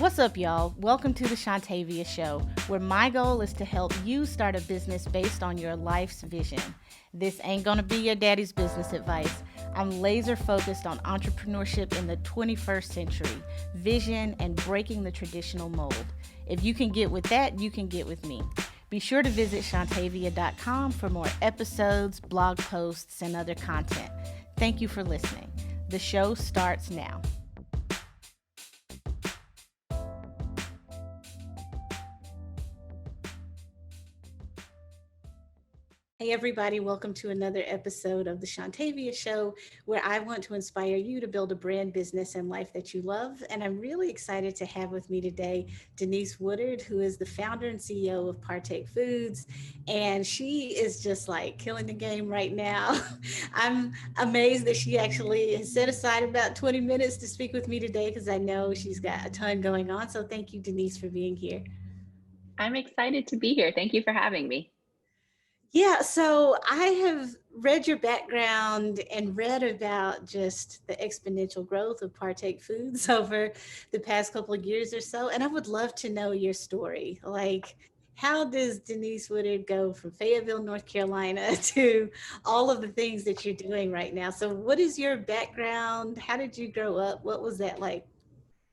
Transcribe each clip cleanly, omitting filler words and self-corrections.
What's up, y'all? Welcome to the Shontavia Show, where my goal is to help you start a business based on your life's vision. This ain't gonna be your daddy's business advice. I'm laser focused on entrepreneurship in the 21st century, vision, and breaking the traditional mold. If you can get with that, you can get with me. Be sure to visit shontavia.com for more episodes, blog posts, and other content. Thank you for listening. The show starts now. Hey everybody, welcome to another episode of the Shontavia Show, where I want to inspire you to build a brand, business, and life that you love. And I'm really excited to have with me today Denise Woodard, who is the founder and CEO of Partake Foods. And she is just like killing the game right now. I'm amazed that she actually has set aside about 20 minutes to speak with me today because I know she's got a ton going on. So thank you, Denise, for being here. I'm excited to be here. Thank you for having me. Yeah, so I have read your background and read about just the exponential growth of Partake Foods over the past couple of years or so. And I would love to know your story. Like, how does Denise Woodard go from Fayetteville, North Carolina to all of the things that you're doing right now? So, what is your background? How did you grow up? What was that like?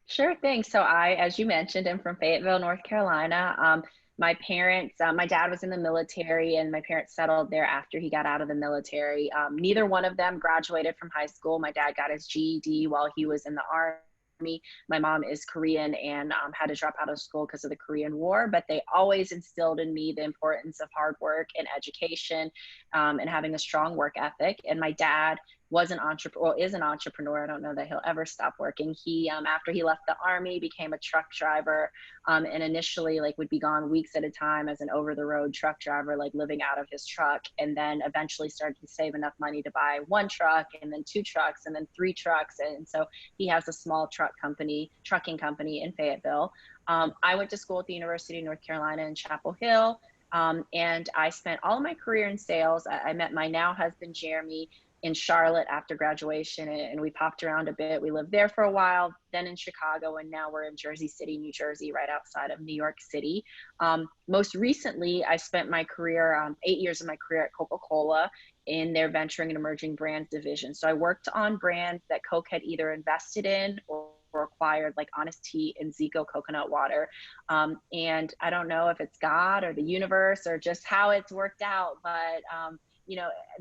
Sure thing. So I, as you mentioned, am from Fayetteville, North Carolina. My parents, my dad was in the military, and my parents settled there after he got out of the military. Neither one of them graduated from high school. My dad got his GED while he was in the Army. My mom is Korean and had to drop out of school because of the Korean War, but they always instilled in me the importance of hard work and education, and having a strong work ethic. And my dad was an entrepreneur, is an entrepreneur. I don't know that he'll ever stop working. He, after he left the Army, became a truck driver, and initially like would be gone weeks at a time as an over the road truck driver, like living out of his truck. And then eventually started to save enough money to buy one truck and then two trucks and then three trucks. And so he has a small trucking company in Fayetteville. I went to school at the University of North Carolina in Chapel Hill. And I spent all of my career in sales. I met my now husband, Jeremy, in Charlotte after graduation, and we popped around a bit. We lived there for a while, then in Chicago, and now we're in Jersey City, New Jersey, right outside of New York City. Most recently, I spent my career, 8 years of my career at Coca-Cola in their venturing and emerging brands division. So I worked on brands that Coke had either invested in or acquired, like Honest Tea and Zico coconut water. And I don't know if it's God or the universe or just how it's worked out, but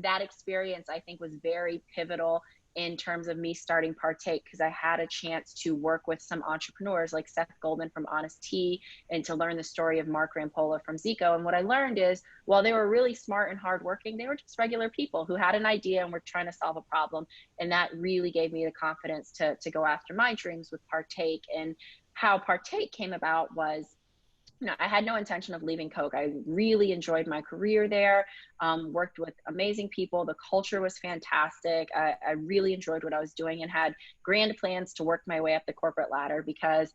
that experience I think was very pivotal in terms of me starting Partake, because I had a chance to work with some entrepreneurs like Seth Goldman from Honest Tea and to learn the story of Mark Rampolla from Zico. And what I learned is, while they were really smart and hardworking, they were just regular people who had an idea and were trying to solve a problem. And that really gave me the confidence to go after my dreams with Partake. And how Partake came about was, I had no intention of leaving Coke. I really enjoyed my career there, worked with amazing people. The culture was fantastic. I really enjoyed what I was doing and had grand plans to work my way up the corporate ladder, because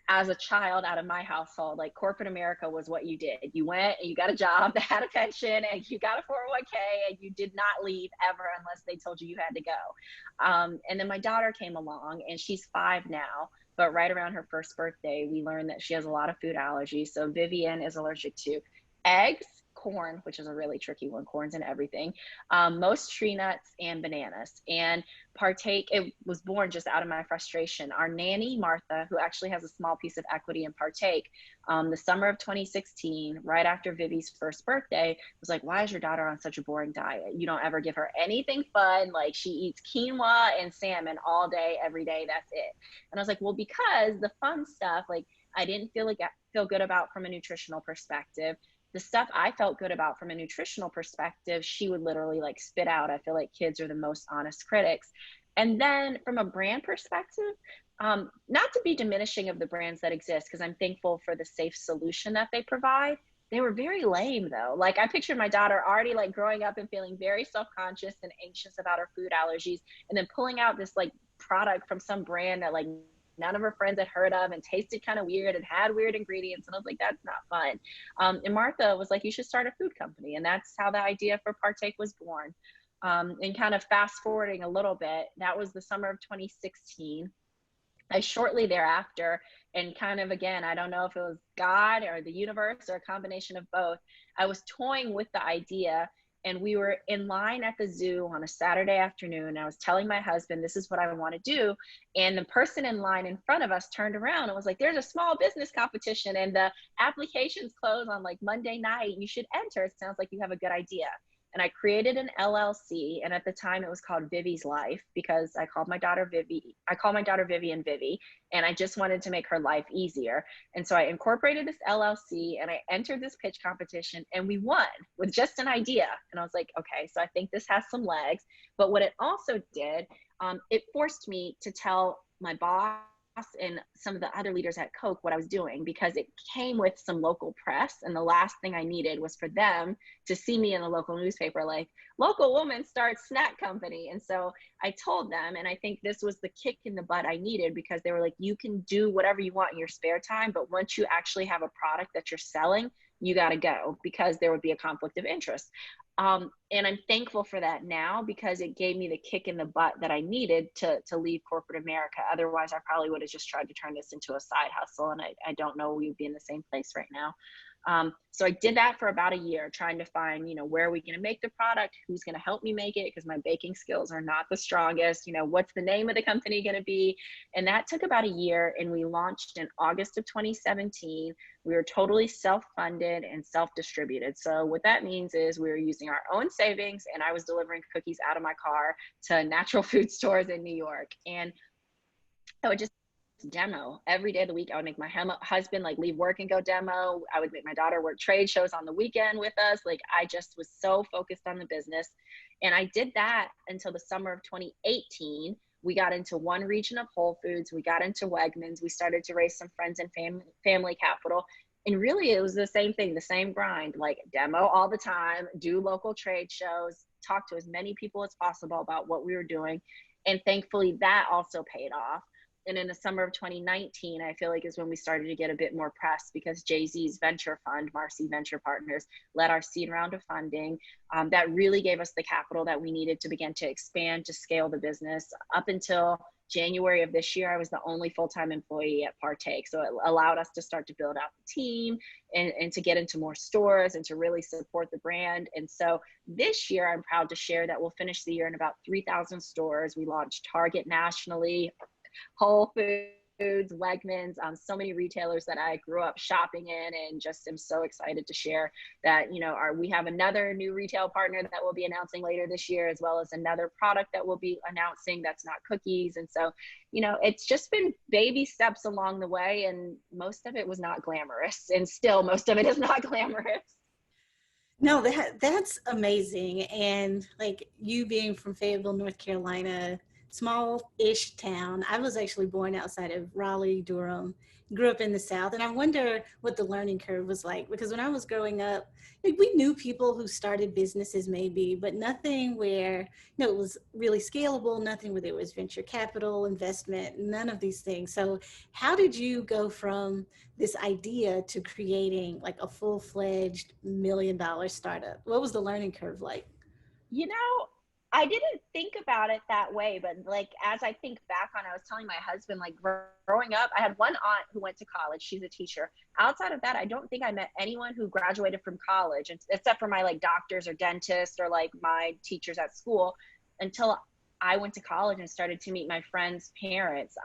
as a child out of my household, like corporate America was what you did. You went and you got a job that had a pension and you got a 401k, and you did not leave ever unless they told you had to go. And then my daughter came along, and she's 5 now. But right around her first birthday, we learned that she has a lot of food allergies. So Vivian is allergic to eggs, corn, which is a really tricky one. Corn's in everything. Most tree nuts and bananas. And Partake, it was born just out of my frustration. Our nanny, Martha, who actually has a small piece of equity in Partake, the summer of 2016, right after Vivi's first birthday, was like, why is your daughter on such a boring diet? You don't ever give her anything fun. Like, she eats quinoa and salmon all day, every day. That's it. And I was like, well, because the fun stuff, like, I didn't feel good about from a nutritional perspective. The stuff I felt good about from a nutritional perspective, she would literally like spit out. I feel like kids are the most honest critics. And then from a brand perspective, not to be diminishing of the brands that exist, because I'm thankful for the safe solution that they provide. They were very lame though. Like, I pictured my daughter already like growing up and feeling very self-conscious and anxious about her food allergies, and then pulling out this like product from some brand that like none of her friends had heard of and tasted kind of weird and had weird ingredients. And I was like, that's not fun. And Martha was like, you should start a food company. And that's how the idea for Partake was born. And kind of fast forwarding a little bit, that was the summer of 2016. I shortly thereafter And kind of, again, I don't know if it was God or the universe or a combination of both. I was toying with the idea, and we were in line at the zoo on a Saturday afternoon. I was telling my husband, this is what I want to do. And the person in line in front of us turned around and was like, there's a small business competition and the applications close on like Monday night. You should enter. It sounds like you have a good idea. And I created an LLC. And at the time it was called Vivi's Life, because I called my daughter Vivi. I call my daughter Vivi, and I just wanted to make her life easier. And so I incorporated this LLC and I entered this pitch competition, and we won with just an idea. And I was like, okay, so I think this has some legs. But what it also did, it forced me to tell my boss and some of the other leaders at Coke what I was doing, because it came with some local press. And the last thing I needed was for them to see me in the local newspaper, like, local woman starts snack company. And so I told them, and I think this was the kick in the butt I needed, because they were like, you can do whatever you want in your spare time, but once you actually have a product that you're selling, you got to go, because there would be a conflict of interest. And I'm thankful for that now, because it gave me the kick in the butt that I needed to leave corporate America. Otherwise, I probably would have just tried to turn this into a side hustle. And I don't know we'd be in the same place right now. So I did that for about a year, trying to find, where are we going to make the product? Who's going to help me make it? Because my baking skills are not the strongest. What's the name of the company going to be? And that took about a year, and we launched in August of 2017. We were totally self-funded and self-distributed. So what that means is we were using our own savings, and I was delivering cookies out of my car to natural food stores in New York. And I would just demo every day of the week. I would make my husband leave work and go demo. I would make my daughter work trade shows on the weekend with us. I just was so focused on the business. And I did that until the summer of 2018. We got into one region of Whole Foods. We got into Wegmans. We started to raise some friends and family capital. And really, it was the same thing, the same grind, demo all the time, do local trade shows, talk to as many people as possible about what we were doing. And thankfully, that also paid off. And in the summer of 2019, I feel like is when we started to get a bit more press, because Jay-Z's venture fund, Marcy Venture Partners, led our seed round of funding. That really gave us the capital that we needed to begin to expand, to scale the business. Up until January of this year, I was the only full-time employee at Partake. So it allowed us to start to build out the team and to get into more stores and to really support the brand. And so this year, I'm proud to share that we'll finish the year in about 3,000 stores. We launched Target nationally, Whole Foods, Wegmans, so many retailers that I grew up shopping in, and just am so excited to share that, we have another new retail partner that we'll be announcing later this year, as well as another product that we'll be announcing that's not cookies. And so, it's just been baby steps along the way, and most of it was not glamorous, and still most of it is not glamorous. No, that's amazing. And you being from Fayetteville, North Carolina, small-ish town. I was actually born outside of Raleigh, Durham, grew up in the South. And I wonder what the learning curve was like, because when I was growing up, we knew people who started businesses maybe, but nothing where, it was really scalable, nothing where there was venture capital, investment, none of these things. So how did you go from this idea to creating a full-fledged $1 million startup? What was the learning curve like? I didn't think about it that way, but as I think back on, I was telling my husband, growing up, I had one aunt who went to college. She's a teacher. Outside of that, I don't think I met anyone who graduated from college, except for my doctors or dentists or my teachers at school, until I went to college and started to meet my friends' parents.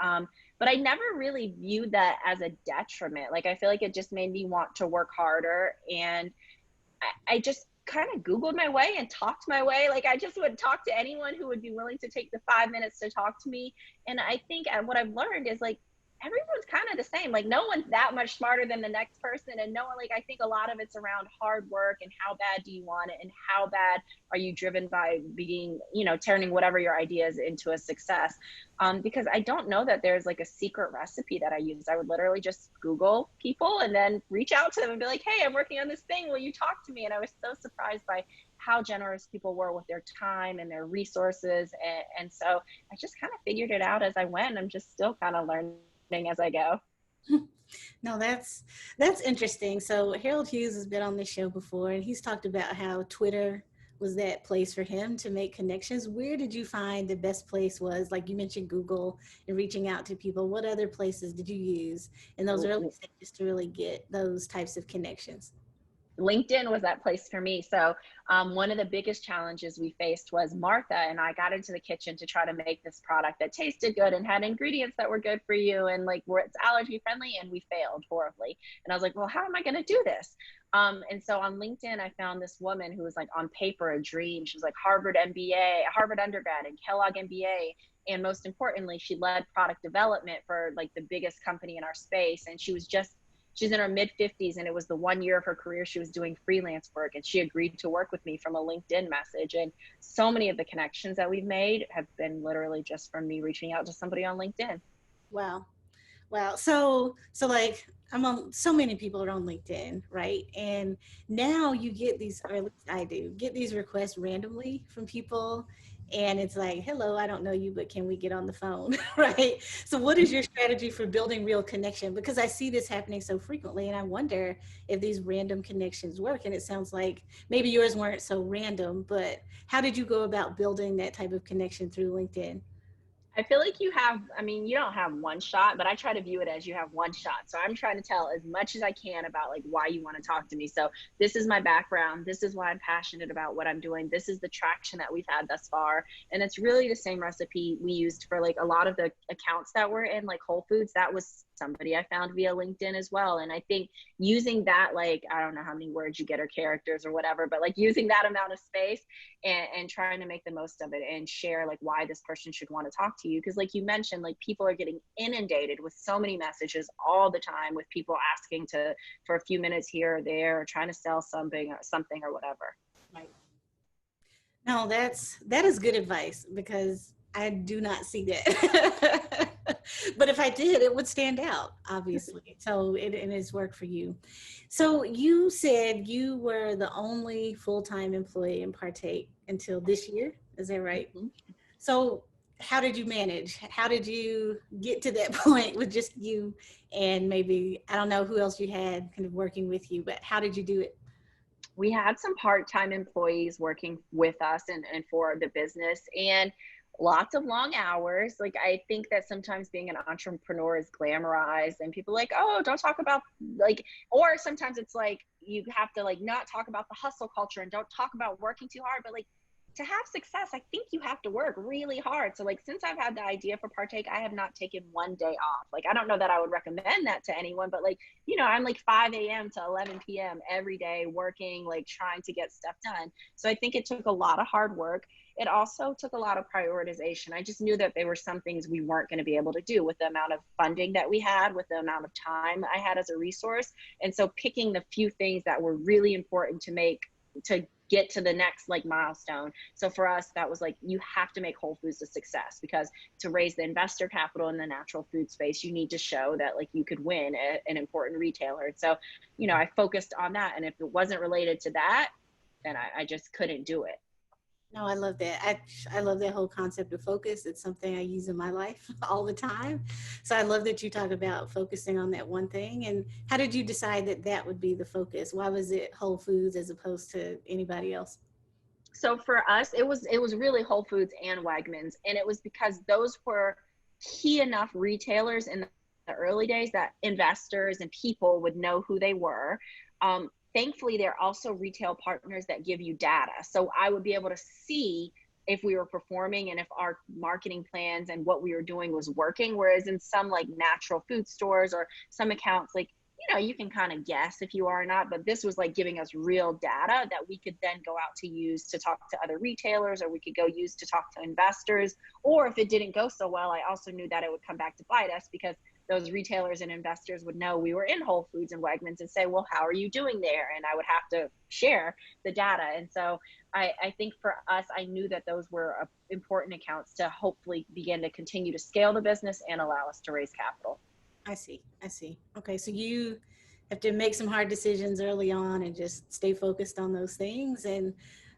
But I never really viewed that as a detriment. I feel like it just made me want to work harder. And I just kind of Googled my way and talked my way. I just would talk to anyone who would be willing to take the 5 minutes to talk to me. And I think what I've learned is everyone's kind of the same. No one's that much smarter than the next person. And no one, I think a lot of it's around hard work and how bad do you want it, and how bad are you driven by being, turning whatever your ideas into a success. Because I don't know that there's a secret recipe that I use. I would literally just Google people and then reach out to them and be like, hey, I'm working on this thing. Will you talk to me? And I was so surprised by how generous people were with their time and their resources. And so I just kind of figured it out as I went. I'm just still kind of learning as I go. No, that's interesting. So Harold Hughes has been on this show before, and he's talked about how Twitter was that place for him to make connections. Where did you find the best place was? Like you mentioned Google and reaching out to people. What other places did you use in those early stages to really get those types of connections? LinkedIn was that place for me. So one of the biggest challenges we faced was Martha and I got into the kitchen to try to make this product that tasted good and had ingredients that were good for you and like were it's allergy friendly, and we failed horribly. And I was like, well, how am I going to do this? And so on LinkedIn, I found this woman who was like on paper a dream. She was like Harvard MBA, Harvard undergrad, and Kellogg MBA. And most importantly, she led product development for like the biggest company in our space. And she's in her mid 50s, and it was the 1 year of her career she was doing freelance work, and she agreed to work with me from a LinkedIn message. And so many of the connections that we've made have been literally just from me reaching out to somebody on LinkedIn. Wow. Wow. So like I'm on, so many people are on LinkedIn, right? And now you get these, or at least I do, get these requests randomly from people. And it's like, hello, I don't know you, but can we get on the phone? Right. So what is your strategy for building real connection? Because I see this happening so frequently, and I wonder if these random connections work. And it sounds like maybe yours weren't so random, but how did you go about building that type of connection through LinkedIn? I feel like you don't have one shot, but I try to view it as you have one shot. So I'm trying to tell as much as I can about like why you want to talk to me. So this is my background. This is why I'm passionate about what I'm doing. This is the traction that we've had thus far. And it's really the same recipe we used for like a lot of the accounts that were in like Whole Foods. That was somebody I found via LinkedIn as well. And I think using that, like, I don't know how many words you get or characters or whatever, but like using that amount of space and trying to make the most of it and share like why this person should want to talk to you. Because like you mentioned, like people are getting inundated with so many messages all the time with people asking for a few minutes here or there, or trying to sell something or whatever. Right. No, that is good advice, because I do not see that. But if I did, it would stand out, obviously. So and it's worked for you. So you said you were the only full-time employee in Partake until this year. Is that right? Mm-hmm. So how did you manage? How did you get to that point with just you and maybe, I don't know who else you had kind of working with you, but how did you do it? We had some part-time employees working with us and for the business, and lots of long hours. Like I think that sometimes being an entrepreneur is glamorized and people like, oh, don't talk about like, or sometimes it's like you have to like not talk about the hustle culture and don't talk about working too hard, but like to have success, I think you have to work really hard. So like, since I've had the idea for Partake, I have not taken one day off. Like, I don't know that I would recommend that to anyone, but like, you know, I'm like 5 a.m. to 11 p.m. every day working, like trying to get stuff done. So I think it took a lot of hard work. It also took a lot of prioritization. I just knew that there were some things we weren't going to be able to do with the amount of funding that we had, with the amount of time I had as a resource. And so picking the few things that were really important to get to the next like milestone. So for us, that was like, you have to make Whole Foods a success, because to raise the investor capital in the natural food space, you need to show that like you could win an important retailer. And so, you know, I focused on that. And if it wasn't related to that, then I just couldn't do it. No, I love that. I love that whole concept of focus. It's something I use in my life all the time. So I love that you talk about focusing on that one thing. And how did you decide that that would be the focus? Why was it Whole Foods as opposed to anybody else? So for us, it was really Whole Foods and Wegmans. And it was because those were key enough retailers in the early days that investors and people would know who they were. Thankfully, they're also retail partners that give you data. So I would be able to see if we were performing and if our marketing plans and what we were doing was working. Whereas in some like natural food stores or some accounts, like, you know, you can kind of guess if you are or not, but this was like giving us real data that we could then go out to use to talk to other retailers, or we could go use to talk to investors. Or if it didn't go so well, I also knew that it would come back to bite us, because those retailers and investors would know we were in Whole Foods and Wegmans and say, well, how are you doing there? And I would have to share the data. And so I think for us, I knew that those were important accounts to hopefully begin to continue to scale the business and allow us to raise capital. I see. Okay, so you have to make some hard decisions early on and just stay focused on those things. And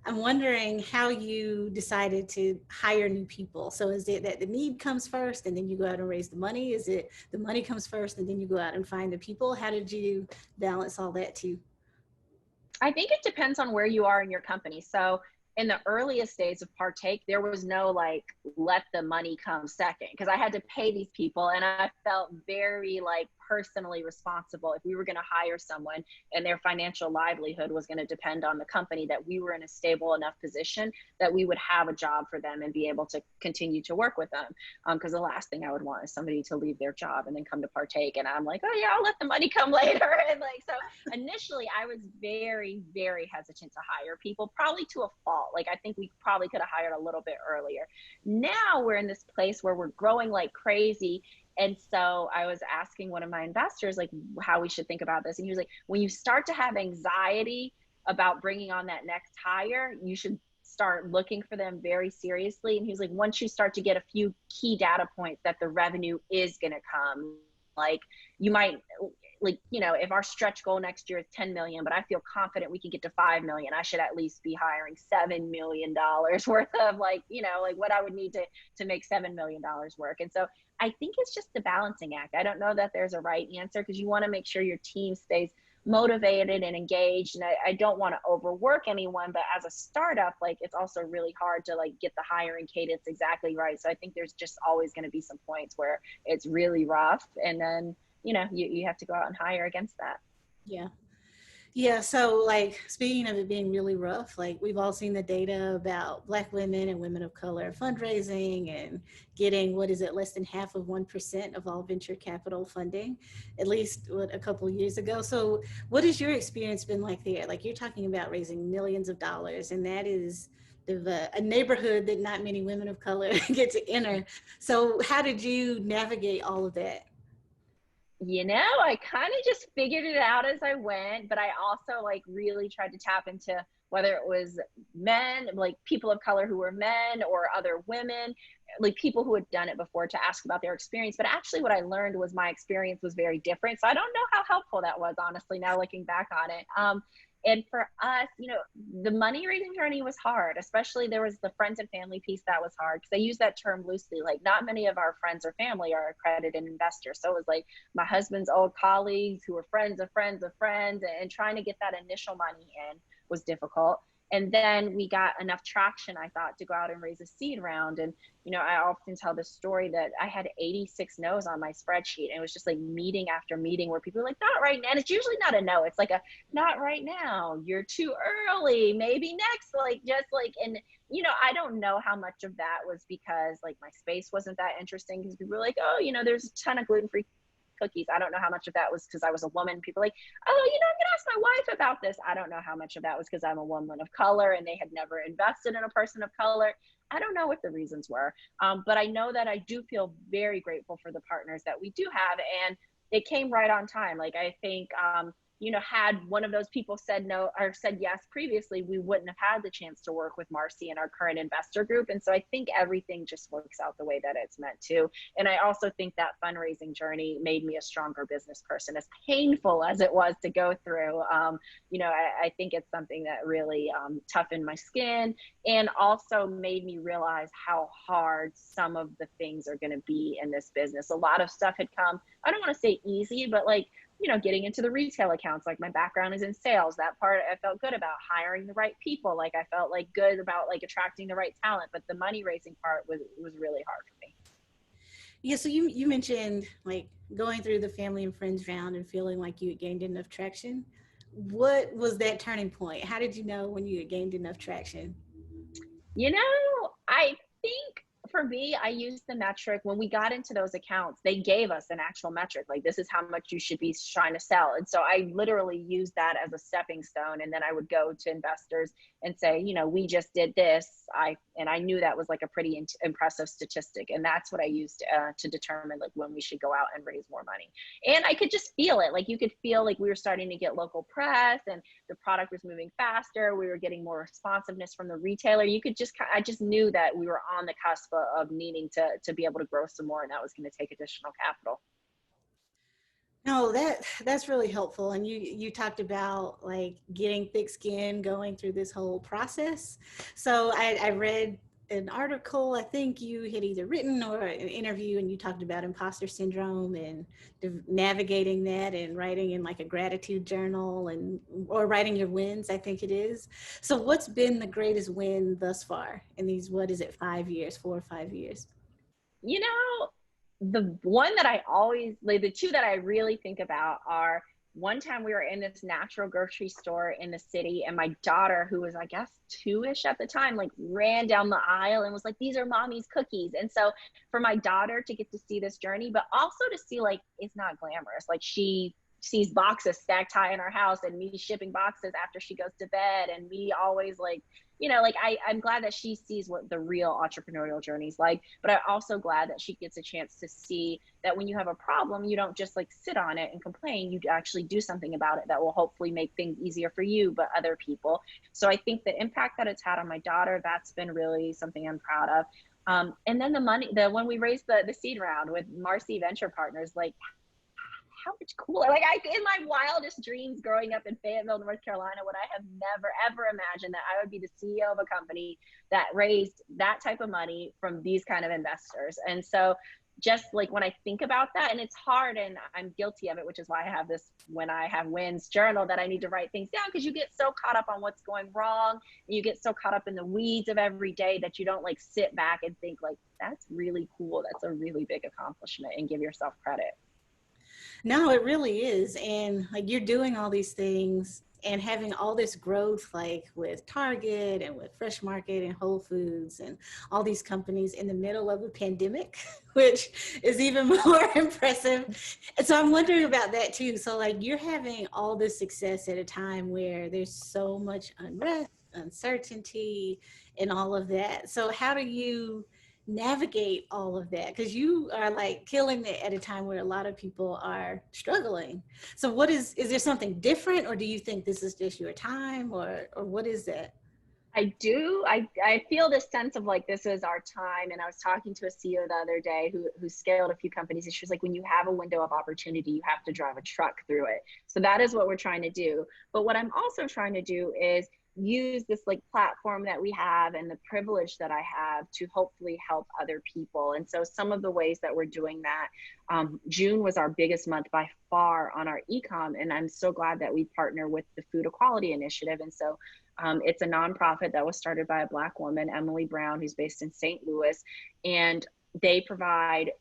I'm wondering how you decided to hire new people. So is it that the need comes first and then you go out and raise the money? Is it the money comes first and then you go out and find the people? How did you balance all that too? I think it depends on where you are in your company. So in the earliest days of Partake, there was no like, let the money come second, because I had to pay these people, and I felt very like personally responsible if we were going to hire someone and their financial livelihood was going to depend on the company, that we were in a stable enough position that we would have a job for them and be able to continue to work with them. Because the last thing I would want is somebody to leave their job and then come to Partake, and I'm like, oh yeah, I'll let the money come later. And like, so initially I was very, very hesitant to hire people, probably to a fault. Like, I think we probably could have hired a little bit earlier. Now we're in this place where we're growing like crazy. And so I was asking one of my investors, like, how we should think about this. And he was like, when you start to have anxiety about bringing on that next hire, you should start looking for them very seriously. And he was like, once you start to get a few key data points that the revenue is going to come, like, you might, like, you know, if our stretch goal next year is 10 million, but I feel confident we can get to 5 million, I should at least be hiring $7 million worth of, like, you know, like what I would need to make $7 million work. And so I think it's just the balancing act. I don't know that there's a right answer, because you want to make sure your team stays motivated and engaged. And I don't want to overwork anyone, but as a startup, like, it's also really hard to like get the hiring cadence exactly right. So I think there's just always going to be some points where it's really rough, and then, you know, you have to go out and hire against that. Yeah. Yeah. So like, speaking of it being really rough, like, we've all seen the data about Black women and women of color fundraising and getting, what is it, less than half of 1% of all venture capital funding, at least a couple of years ago. So what has your experience been like there? Like, you're talking about raising millions of dollars, and that is a neighborhood that not many women of color get to enter. So how did you navigate all of that? You know, I kind of just figured it out as I went, but I also like really tried to tap into whether it was men, like people of color who were men, or other women, like people who had done it before, to ask about their experience. But actually what I learned was my experience was very different. So I don't know how helpful that was, honestly, now looking back on it. And for us, you know, the money raising journey was hard, especially there was the friends and family piece that was hard, because I use that term loosely. Like, not many of our friends or family are accredited investors. So it was like my husband's old colleagues who were friends of friends of friends, and trying to get that initial money in was difficult. And then we got enough traction, I thought, to go out and raise a seed round. And, you know, I often tell the story that I had 86 no's on my spreadsheet. And it was just like meeting after meeting where people were like, not right now. And it's usually not a no. It's like a, not right now. You're too early. Maybe next, like, just like, and, you know, I don't know how much of that was because like my space wasn't that interesting, because people were like, oh, you know, there's a ton of gluten-free cookies. I don't know how much of that was because I was a woman. People like, oh, you know, I'm gonna ask my wife about this. I don't know how much of that was because I'm a woman of color and they had never invested in a person of color. I don't know what the reasons were, but I know that I do feel very grateful for the partners that we do have, and it came right on time. Like, I think, you know, had one of those people said no or said yes previously, we wouldn't have had the chance to work with Marcy and our current investor group. And so I think everything just works out the way that it's meant to. And I also think that fundraising journey made me a stronger business person, as painful as it was to go through. You know, I think it's something that really toughened my skin, and also made me realize how hard some of the things are going to be in this business. A lot of stuff had come, I don't want to say easy, but like, you know, getting into the retail accounts, like my background is in sales. That part I felt good about. Hiring the right people, like I felt like good about like attracting the right talent. But the money raising part was really hard for me. Yeah, so you mentioned like going through the family and friends round and feeling like you had gained enough traction. What was that turning point? How did you know when you had gained enough traction? You know, I think for me, I used the metric when we got into those accounts. They gave us an actual metric, like, this is how much you should be trying to sell. And so I literally used that as a stepping stone. And then I would go to investors and say, you know, we just did this. And I knew that was like a pretty impressive statistic. And that's what I used to determine like when we should go out and raise more money. And I could just feel it. Like, you could feel like we were starting to get local press, and the product was moving faster. We were getting more responsiveness from the retailer. You could just, I just knew that we were on the cusp of needing to be able to grow some more, and that was going to take additional capital. No, that's really helpful. And you talked about like getting thick skin, going through this whole process. So I read an article I think you had either written or an interview, and you talked about imposter syndrome and navigating that and writing in like a gratitude journal and or writing your wins, I think it is. So what's been the greatest win thus far in these, what is it, 5 years, 4 or 5 years? You know, the one that I always, like the two that I really think about are, one time we were in this natural grocery store in the city, and my daughter, who was I guess 2-ish at the time, like ran down the aisle and was like, these are mommy's cookies. And so for my daughter to get to see this journey, but also to see like it's not glamorous, like she sees boxes stacked high in our house and me shipping boxes after she goes to bed, and me always like, you know, like I'm glad that she sees what the real entrepreneurial journey is like, but I'm also glad that she gets a chance to see that when you have a problem, you don't just like sit on it and complain, you actually do something about it that will hopefully make things easier for you, but other people. So I think the impact that it's had on my daughter, that's been really something I'm proud of. And then the money, when we raised the seed round with Marcy Venture Partners, like how much cooler. Like in my wildest dreams growing up in Fayetteville, North Carolina, would I have never, ever imagined that I would be the CEO of a company that raised that type of money from these kind of investors. And so just like when I think about that, and it's hard and I'm guilty of it, which is why I have this when I have wins journal that I need to write things down, because you get so caught up on what's going wrong and you get so caught up in the weeds of every day that you don't like sit back and think like, that's really cool. That's a really big accomplishment, and give yourself credit. No, it really is. And like you're doing all these things and having all this growth, like with Target and with Fresh Market and Whole Foods and all these companies in the middle of a pandemic, which is even more impressive. And so I'm wondering about that too. So like you're having all this success at a time where there's so much unrest, uncertainty, and all of that. So how do you navigate all of that, because you are like killing it at a time where a lot of people are struggling? So what is there something different, or do you think this is just your time, or what is that? I do. I feel this sense of like, this is our time. And I was talking to a CEO the other day who scaled a few companies, and she was like, when you have a window of opportunity, you have to drive a truck through it. So that is what we're trying to do. But what I'm also trying to do is use this like platform that we have and the privilege that I have to hopefully help other people. And so some of the ways that we're doing that, June was our biggest month by far on our ecom. And I'm so glad that we partner with the Food Equality Initiative. And so it's a nonprofit that was started by a Black woman, Emily Brown, who's based in St. Louis. And they provide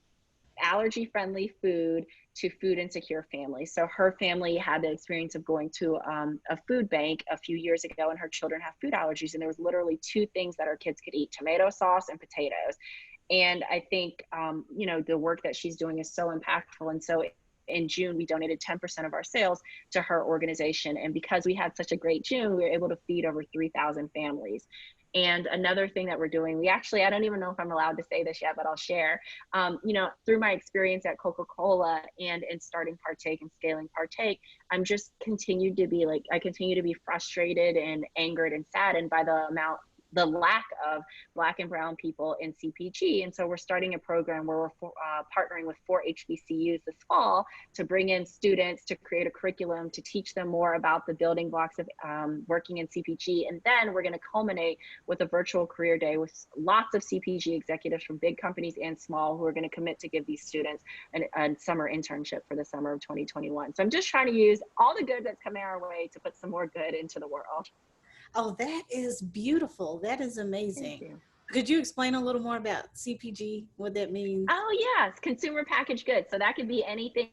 allergy-friendly food to food insecure families. So her family had the experience of going to a food bank a few years ago, and her children have food allergies. And there was literally two things that our kids could eat: tomato sauce and potatoes. And I think, you know, the work that she's doing is so impactful. And so in June, we donated 10% of our sales to her organization. And because we had such a great June, we were able to feed over 3,000 families. And another thing that we're doing, we actually, I don't even know if I'm allowed to say this yet, but I'll share, you know, through my experience at Coca-Cola and in starting Partake and scaling Partake, I'm just continued to be like, I continue to be frustrated and angered and saddened by the lack of Black and brown people in CPG. And so we're starting a program where we're partnering with 4 HBCUs this fall to bring in students to create a curriculum to teach them more about the building blocks of working in CPG. And then we're going to culminate with a virtual career day with lots of CPG executives from big companies and small who are going to commit to give these students a summer internship for the summer of 2021. So I'm just trying to use all the good that's coming our way to put some more good into the world. Oh, that is beautiful. That is Thank amazing. you. Could you explain a little more about CPG, what that means? Oh yes, consumer packaged goods. So that could be anything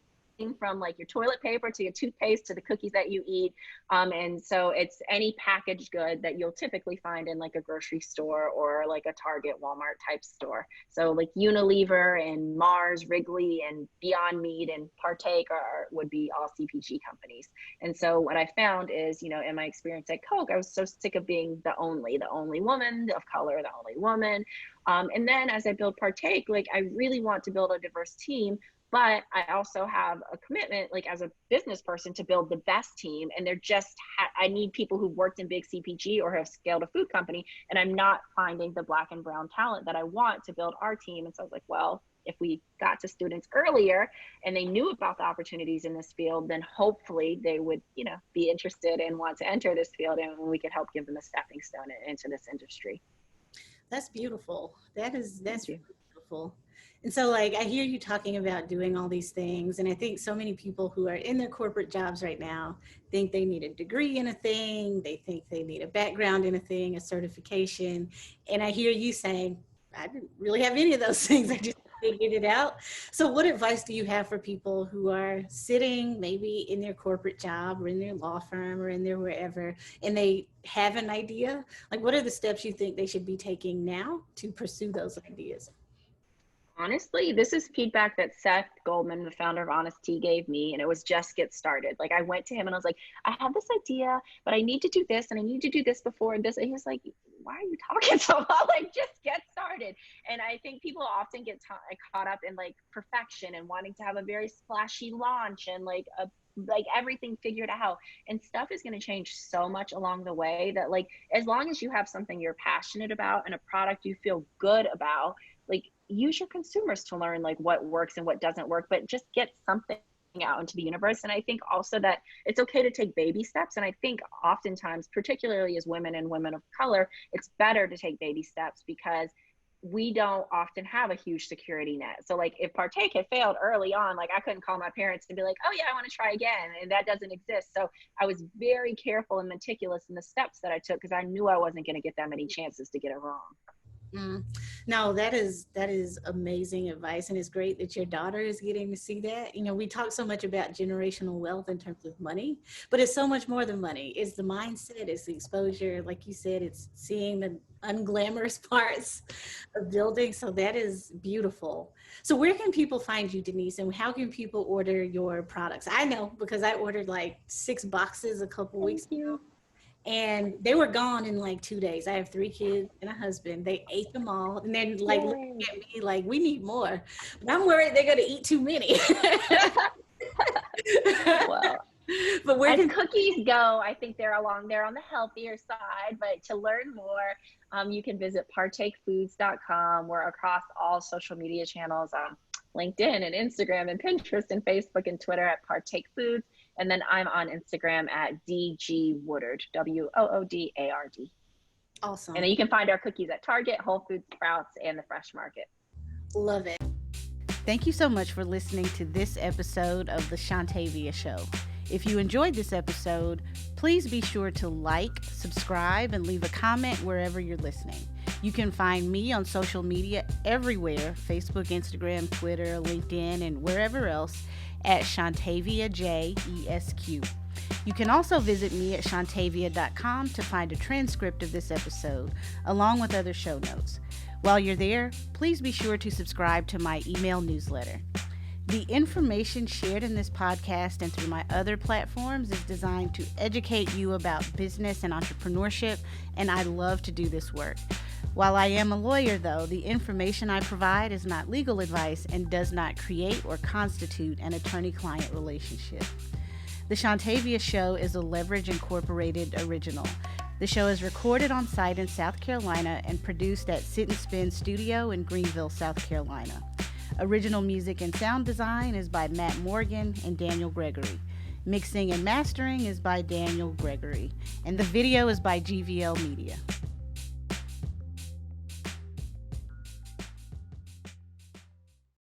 from like your toilet paper to your toothpaste to the cookies that you eat. And so it's any packaged good that you'll typically find in like a grocery store or like a Target, Walmart type store. So like Unilever and Mars, Wrigley and Beyond Meat and Partake would be all CPG companies. And so what I found is, you know, in my experience at Coke, I was so sick of being the only woman of color, the only woman. And then as I build Partake, like I really want to build a diverse team, but I also have a commitment, like as a business person, to build the best team. And they're just, I need people who've worked in big CPG or have scaled a food company. And I'm not finding the Black and brown talent that I want to build our team. And so I was like, well, if we got to students earlier and they knew about the opportunities in this field, then hopefully they would, you know, be interested and want to enter this field, and we could help give them a stepping stone into this industry. That's beautiful. That's Thank you. really beautiful. And so like I hear you talking about doing all these things, and I think so many people who are in their corporate jobs right now think they need a degree in a thing, they think they need a background in a thing, a certification. And I hear you saying, I didn't really have any of those things. I just figured it out. So what advice do you have for people who are sitting maybe in their corporate job or in their law firm or in their wherever, and they have an idea? Like, what are the steps you think they should be taking now to pursue those ideas? Honestly, this is feedback that Seth Goldman, the founder of Honest Tea, gave me, and it was just get started. Like I went to him and I was like, I have this idea, but I need to do this and I need to do this before this. And he was like, why are you talking so loud? Like, just get started. And I think people often get caught up in like perfection and wanting to have a very splashy launch and like everything figured out, and stuff is going to change so much along the way that like as long as you have something you're passionate about and a product you feel good about, like use your consumers to learn like what works and what doesn't work, but just get something out into the universe. And I think also that it's okay to take baby steps. And I think oftentimes, particularly as women and women of color, it's better to take baby steps because we don't often have a huge security net. So like if Partake had failed early on, like I couldn't call my parents and be like, oh yeah, I want to try again. And that doesn't exist. So I was very careful and meticulous in the steps that I took because I knew I wasn't going to get that many chances to get it wrong. Mm. No, that is amazing advice, and it's great that your daughter is getting to see that. You know, we talk so much about generational wealth in terms of money, but it's so much more than money. It's the mindset, it's the exposure, like you said, it's seeing the unglamorous parts of building. So that is beautiful. So where can people find you, Denise, and how can people order your products? I know because I ordered like 6 boxes a couple weeks ago. And they were gone in like 2 days. I have 3 kids and a husband. They ate them all. And then like looking at me like, we need more. But I'm worried they're going to eat too many. Well, but where as cookies go, I think they're on the healthier side. But to learn more, you can visit partakefoods.com. We're across all social media channels, LinkedIn and Instagram and Pinterest and Facebook and Twitter at Partake Foods. And then I'm on Instagram at DG Woodard, WOODARD. Awesome. And then you can find our cookies at Target, Whole Foods, Sprouts, and the Fresh Market. Love it. Thank you so much for listening to this episode of the Shontavia Show. If you enjoyed this episode, please be sure to like, subscribe, and leave a comment wherever you're listening. You can find me on social media everywhere, Facebook, Instagram, Twitter, LinkedIn, and wherever else, at Shontavia JESQ. You can also visit me at shontavia.com to find a transcript of this episode, along with other show notes. While you're there, please be sure to subscribe to my email newsletter. The information shared in this podcast and through my other platforms is designed to educate you about business and entrepreneurship, and I love to do this work. While I am a lawyer, though, the information I provide is not legal advice and does not create or constitute an attorney-client relationship. The Shontavia Show is a Leverage Incorporated original. The show is recorded on site in South Carolina and produced at Sit and Spin Studio in Greenville, South Carolina. Original music and sound design is by Matt Morgan and Daniel Gregory. Mixing and mastering is by Daniel Gregory. And the video is by GVL Media.